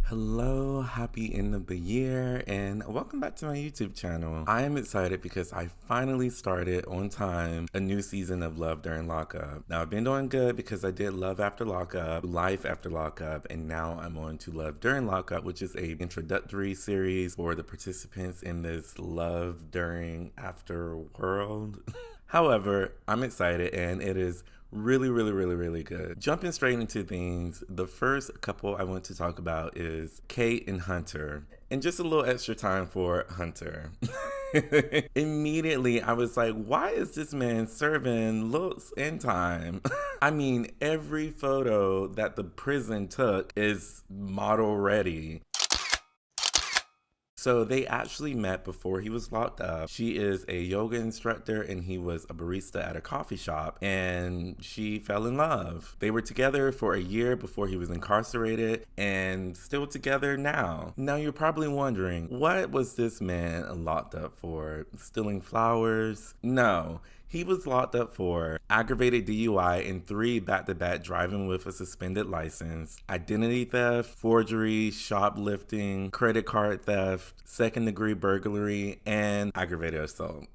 Hello, happy end of the year, and welcome back to my YouTube channel. I am excited because I finally started on time a new season of Love During Lockup. Now, I've been doing good because I did Love After Lockup, Life After Lockup, and now I'm on to Love During Lockup, which is a introductory series for the participants in this Love During After world. However, I'm excited and it is really good. Jumping straight into things, the first couple I want to talk about is Kate and Hunter. And just a little extra time for Hunter. Immediately, I was like, why is this man serving looks in time? I mean, every photo that the prison took is model ready. So they actually met before he was locked up. She is a yoga instructor and he was a barista at a coffee shop, and she fell in love. They were together for a year before he was incarcerated and still together now. Now you're probably wondering, what was this man locked up for? Stealing flowers? No. He was locked up for aggravated DUI and 3 back-to-back driving with a suspended license, identity theft, forgery, shoplifting, credit card theft, second-degree burglary, and aggravated assault.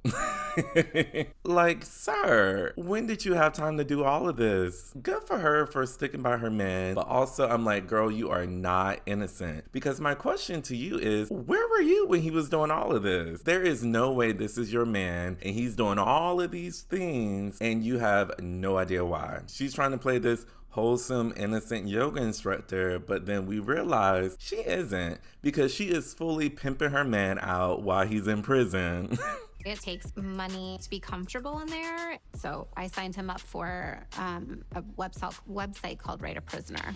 Like, sir, when did you have time to do all of this? Good for her for sticking by her man, but also I'm like, girl, you are not innocent. Because my question to you is, where were you when he was doing all of this? There is no way this is your man and he's doing all of these things and you have no idea why. She's trying to play this wholesome, innocent yoga instructor, but then we realize she isn't, because she is fully pimping her man out while he's in prison. It takes money to be comfortable in there. So I signed him up for a website called Write a Prisoner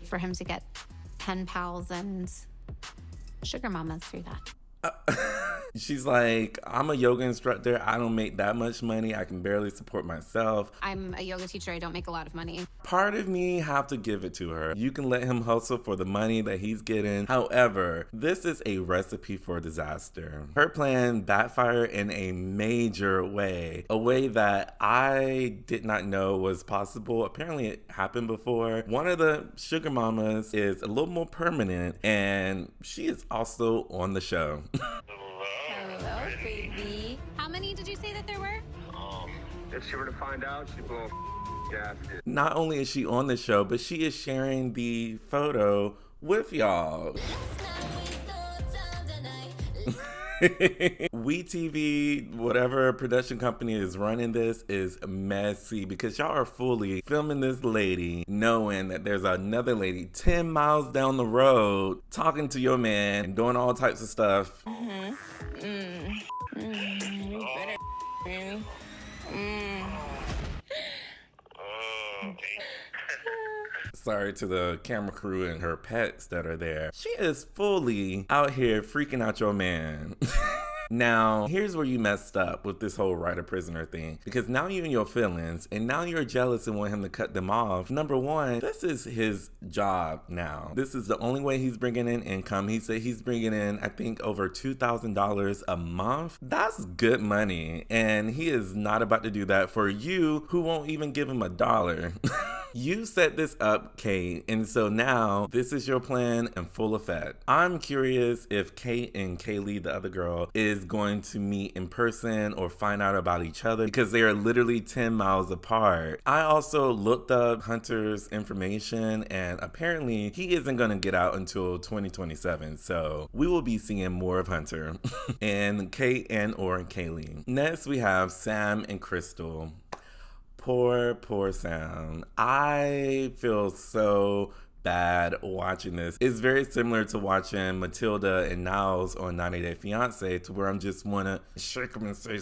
for him to get pen pals and sugar mamas through that. She's like, I'm a yoga instructor. I don't make that much money. I can barely support myself. I'm a yoga teacher. I don't make a lot of money. Part of me have to give it to her. You can let him hustle for the money that he's getting. However, this is a recipe for disaster. Her plan backfired in a major way, a way that I did not know was possible. Apparently it happened before. One of the sugar mamas is a little more permanent, and she is also on the show. Hello, baby. How many did you say that there were? If she were to find out, she'd blow a gasket. Not only is she on the show, but she is sharing the photo with y'all. WeTV, whatever production company is running this, is messy because y'all are fully filming this lady knowing that there's another lady 10 miles down the road talking to your man and doing all types of stuff. Sorry to the camera crew and her pets that are there. She is fully out here freaking out your man. Now, here's where you messed up with this whole writer-prisoner thing. Because now you're in your feelings, and now you're jealous and want him to cut them off. Number one, this is his job now. This is the only way he's bringing in income. He said he's bringing in, I think, over $2,000 a month. That's good money. And he is not about to do that for you, who won't even give him $1. You set this up, Kate, and so now this is your plan in full effect. I'm curious if Kate and Kaylee, the other girl, is going to meet in person or find out about each other because they are literally 10 miles apart. I also looked up Hunter's information and apparently he isn't going to get out until 2027, so we will be seeing more of Hunter and Kate and or Kaylee. Next we have Sam and Crystal. Poor Sam. I feel so bad watching this. It's very similar to watching Matilda and Niles on 90 Day Fiance, to where I'm just wanna shake him and say,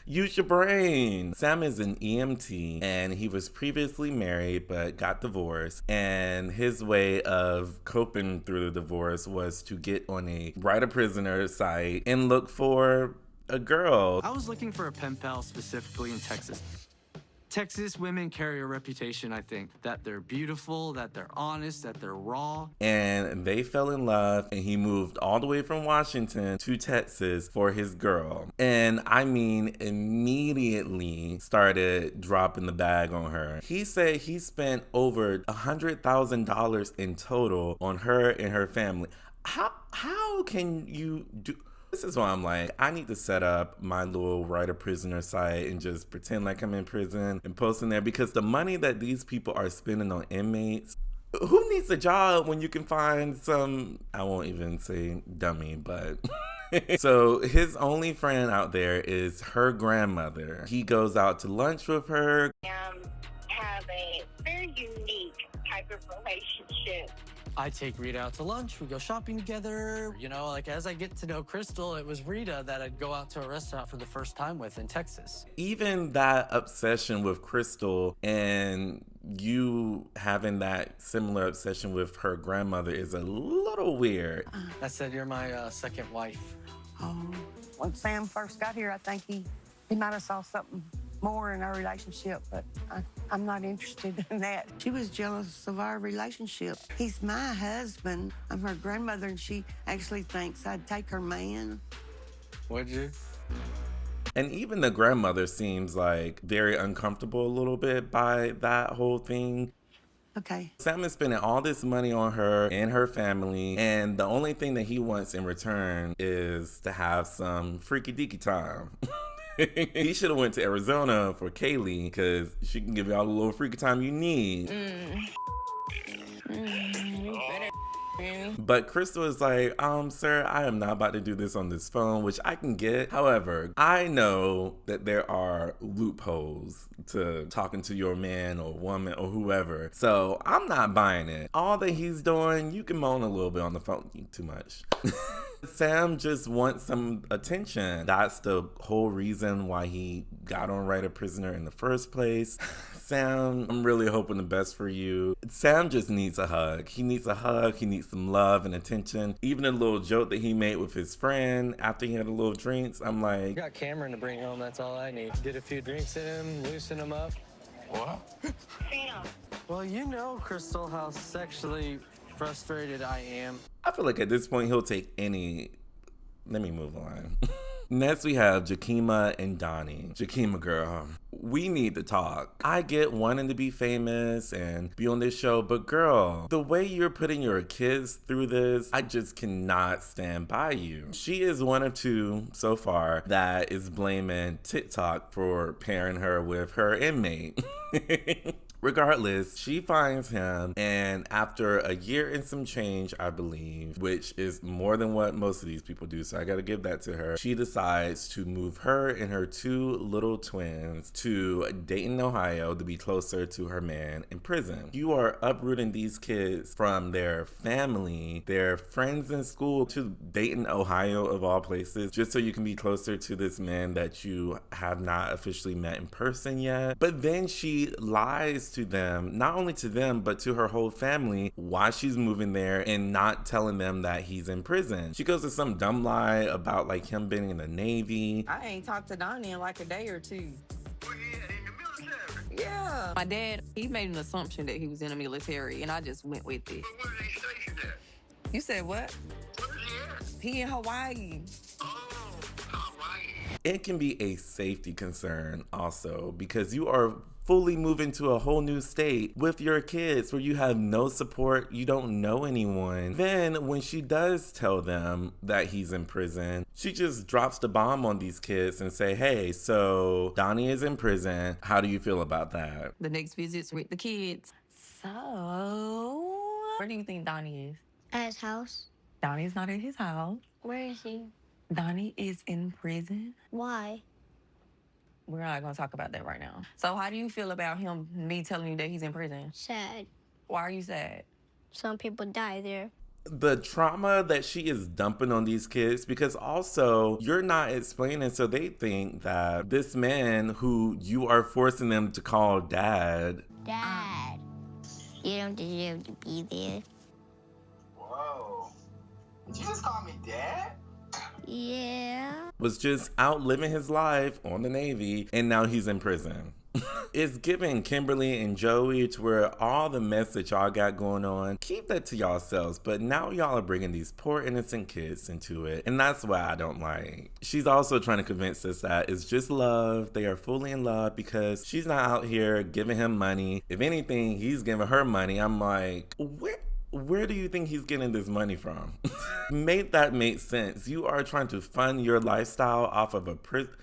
use your brain. Sam is an EMT and he was previously married but got divorced, and his way of coping through the divorce was to get on a Write a Prisoner site and look for a girl. I was looking for a pen pal specifically in Texas. Texas women carry a reputation, I think, that they're beautiful, that they're honest, that they're raw. And they fell in love, and he moved all the way from Washington to Texas for his girl. And I mean, immediately started dropping the bag on her. He said he spent over $100,000 in total on her and her family. How can you do? This is why I'm like, I need to set up my little writer-prisoner site and just pretend like I'm in prison and post in there, because the money that these people are spending on inmates, who needs a job when you can find some, I won't even say dummy, but... So his only friend out there is her grandmother. He goes out to lunch with her. Have a very unique type of relationship. I take Rita out to lunch, we go shopping together. You know, like as I get to know Crystal, it was Rita that I'd go out to a restaurant for the first time with in Texas. Even that obsession with Crystal and you having that similar obsession with her grandmother is a little weird. I said, you're my second wife. Oh, when Sam first got here, I think he might have saw something more in our relationship, but I'm not interested in that. She was jealous of our relationship. He's my husband. I'm her grandmother, and she actually thinks I'd take her man. Would you? And even the grandmother seems like very uncomfortable a little bit by that whole thing. Okay. Sam is spending all this money on her and her family, and the only thing that he wants in return is to have some freaky deaky time. He should have went to Arizona for Kaylee, because she can give you all the little freaky time you need. But Crystal is like, sir, I am not about to do this on this phone, which I can get. However, I know that there are loopholes to talking to your man or woman or whoever. So I'm not buying it. All that he's doing, you can moan a little bit on the phone. Too much. Sam just wants some attention. That's the whole reason why he got on Writer-Prisoner in the first place. Sam, I'm really hoping the best for you. Sam just needs a hug. He needs a hug. He needs some love and attention. Even a little joke that he made with his friend after he had a little drinks, I'm like... I got Cameron to bring home, that's all I need. Get a few drinks in him, loosen him up. What? Sam. Well, you know, Crystal, how sexually frustrated I am. I feel like at this point he'll take any... Let me move on. Next we have Jakima and Donnie. Jakima, girl, we need to talk. I get wanting to be famous and be on this show, but girl, the way you're putting your kids through this, I just cannot stand by you. She is one of two so far that is blaming TikTok for pairing her with her inmate. Regardless, she finds him, and after a year and some change, I believe, which is more than what most of these people do, so I gotta give that to her, she decides to move her and her two little twins to Dayton, Ohio to be closer to her man in prison. You are uprooting these kids from their family, their friends in school, to Dayton, Ohio of all places, just so you can be closer to this man that you have not officially met in person yet. But then she lies to them, not only to them, but to her whole family, why she's moving there and not telling them that he's in prison. She goes to some dumb lie about like him being in the Navy. I ain't talked to Donnie in like a day or two. Well, yeah, in the military. Yeah. My dad, he made an assumption that he was in the military, and I just went with it. But where did he station at? You said what? Where's he at? He in Hawaii. Oh, Hawaii. It can be a safety concern also, because you are fully moving to a whole new state with your kids where you have no support, you don't know anyone. Then when she does tell them that he's in prison, she just drops the bomb on these kids and say, hey, so Donnie is in prison. How do you feel about that? The next visit's with the kids. So, where do you think Donnie is? At his house. Donnie's not at his house. Where is he? Donnie is in prison. Why? We're not gonna talk about that right now. So how do you feel about me telling you that he's in prison? Sad. Why are you sad? Some people die there. The trauma that she is dumping on these kids, because also you're not explaining, so they think that this man who you are forcing them to call dad. Dad. You don't deserve to be there. Whoa. Did you just call me dad? Yeah. Was just out living his life on the Navy, and now he's in prison. It's giving Kimberly and Joey, to where all the mess that y'all got going on, keep that to yourselves. But now y'all are bringing these poor innocent kids into it. And that's why I don't like. She's also trying to convince us that it's just love. They are fully in love because she's not out here giving him money. If anything, he's giving her money. I'm like, where do you think he's getting this money from? Make that make sense. You are trying to fund your lifestyle off of a prison.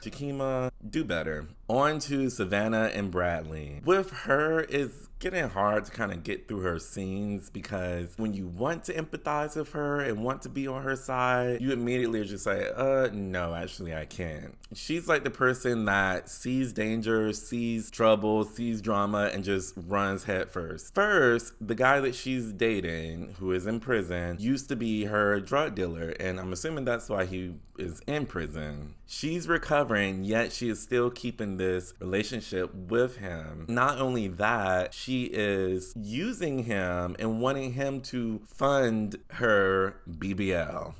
Shakima, do better. On to Savannah and Bradley. With her, it's getting hard to kind of get through her scenes because when you want to empathize with her and want to be on her side, you immediately are just like, no, actually I can't. She's like the person that sees danger, sees trouble, sees drama, and just runs head first. First, the guy that she's dating, who is in prison, used to be her drug dealer, and I'm assuming that's why he is in prison. She's recovering, yet she is still keeping this relationship with him. Not only that, she is using him and wanting him to fund her BBL.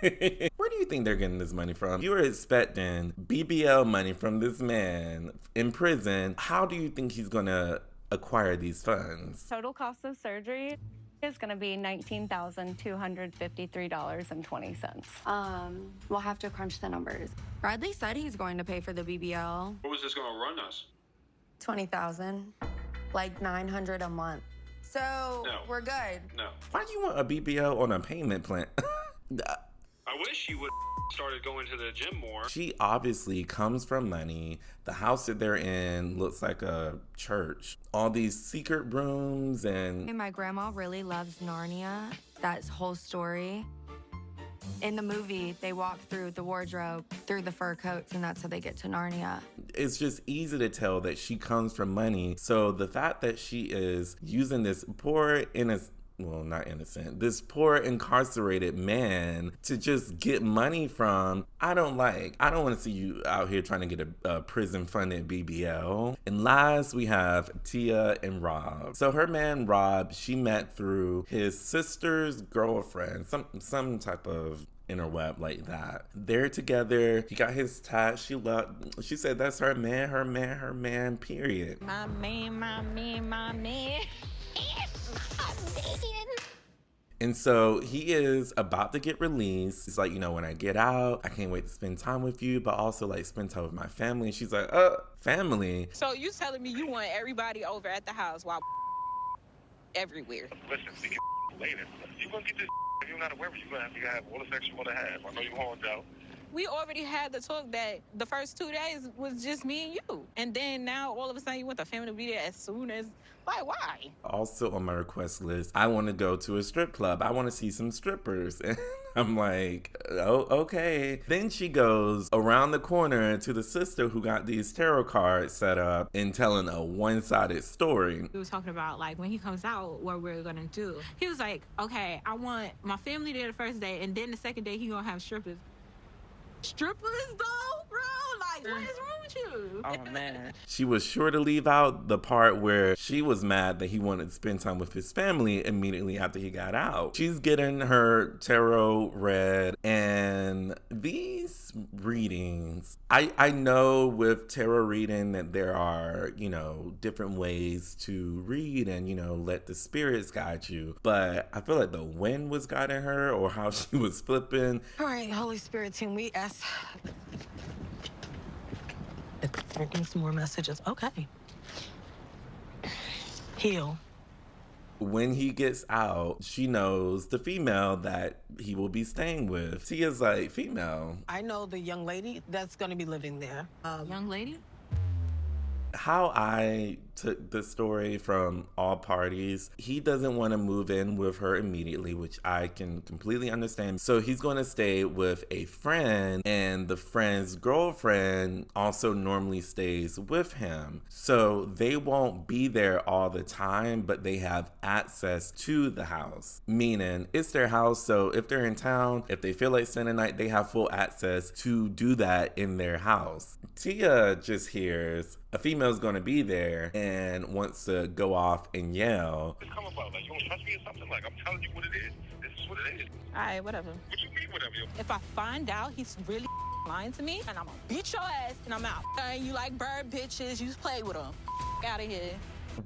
Where do you think they're getting this money from? You are expecting BBL money from this man in prison. How do you think he's gonna acquire these funds? Total cost of surgery is going to be $19,253.20. We'll have to crunch the numbers. Bradley said he's going to pay for the BBL. What was this going to run us? 20,000, like 900 a month. So No. we're good. No. Why do you want a BBL on a payment plan? I wish you would started going to the gym more. She obviously comes from money. The house that they're in looks like a church. All these secret rooms and... My grandma really loves Narnia, that whole story. In the movie, they walk through the wardrobe, through the fur coats, and that's how they get to Narnia. It's just easy to tell that she comes from money. So the fact that she is using this poor, this poor incarcerated man to just get money from, I don't like. I don't want to see you out here trying to get a prison-funded BBL. And last, we have Tia and Rob. So her man, Rob, she met through his sister's girlfriend, some type of interweb like that. They're together. He got his tat. She said that's her man, period. My man. And so he is about to get released. He's like, when I get out, I can't wait to spend time with you, but also like spend time with my family. And she's like, family? So you telling me you want everybody over at the house while everywhere? Listen, we can later. You gonna get this if you're not aware, you're gonna have all the sex you wanna have. I know you horned out. We already had the talk that the first 2 days was just me and you. And then now all of a sudden you want the family to be there as soon as, why? Also on my request list, I want to go to a strip club. I want to see some strippers. And I'm like, oh, okay. Then she goes around the corner to the sister who got these tarot cards set up and telling a one-sided story. We were talking about like when he comes out, what we're gonna do. He was like, okay, I want my family there the first day, and then the second day he gonna have strippers. Strippers though, bro? Like, what is wrong with you? Oh, man. She was sure to leave out the part where she was mad that he wanted to spend time with his family immediately after he got out. She's getting her tarot read, and these readings, I know with tarot reading that there are, different ways to read and, let the spirits guide you. But I feel like the wind was guiding her, or how she was flipping. All right, Holy Spirit team, we ask. Getting some more messages. Okay. Heal. When he gets out, she knows the female that he will be staying with. Tia's like, female? I know the young lady that's going to be living there. Young lady? How I took the story from all parties, he doesn't want to move in with her immediately, which I can completely understand. So he's going to stay with a friend, and the friend's girlfriend also normally stays with him. So they won't be there all the time, but they have access to the house, meaning it's their house. So if they're in town, if they feel like spending the night, they have full access to do that in their house. Tia just hears a female's going to be there and wants to go off and yell. What's come about? Like, you don't trust me or something? Like, I'm telling you what it is. This is what it is. All right, whatever. What you mean, whatever? If I find out he's really lying to me, and I'm gonna beat your ass, and I'm out. And you like bird bitches, you just play with them. Out of here.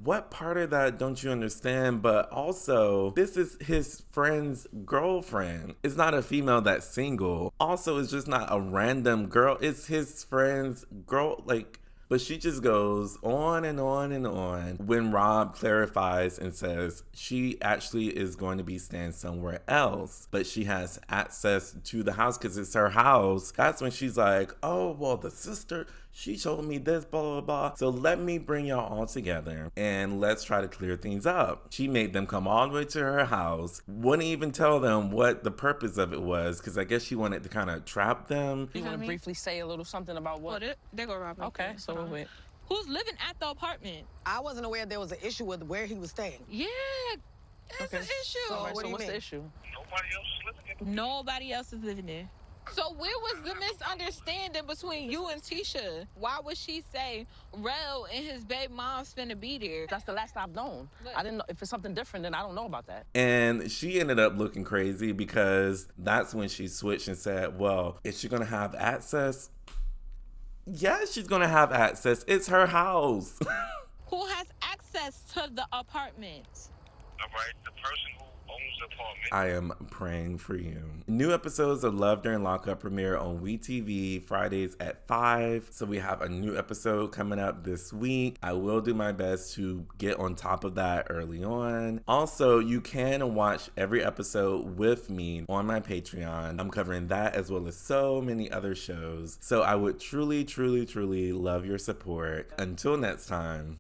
What part of that don't you understand? But also, this is his friend's girlfriend. It's not a female that's single. Also, it's just not a random girl. It's his friend's girl. Like, but she just goes on and on and on when Rob clarifies and says she actually is going to be staying somewhere else, but she has access to the house because it's her house. That's when she's like, oh, well, the sister, she told me this, blah, blah, blah. So let me bring y'all all together and let's try to clear things up. She made them come all the way to her house, wouldn't even tell them what the purpose of it was, because I guess she wanted to kind of trap them. You want to briefly say a little something about what? Oh, they go Rob. Okay, so wait. Who's living at the apartment? I wasn't aware there was an issue with where he was staying. Yeah, it's an issue. So, what do you what's mean? the issue? Nobody else is living in. Nobody else is living there. So where was the misunderstanding between you and Tisha? Why would she say Rel and his baby mom's finna be there? That's the last I've known. I didn't know. If it's something different, then I don't know about that. And she ended up looking crazy because that's when she switched and said, well, is she gonna have access? Yeah, she's gonna have access. It's her house. Who has access to the apartment? All right, the person who owns the apartment. I am praying for you. New episodes of Love During Lockup premiere on WeTV Fridays at 5. So we have a new episode coming up this week. I will do my best to get on top of that early on. Also, you can watch every episode with me on my Patreon. I'm covering that as well as so many other shows. So I would truly, truly, truly love your support. Until next time.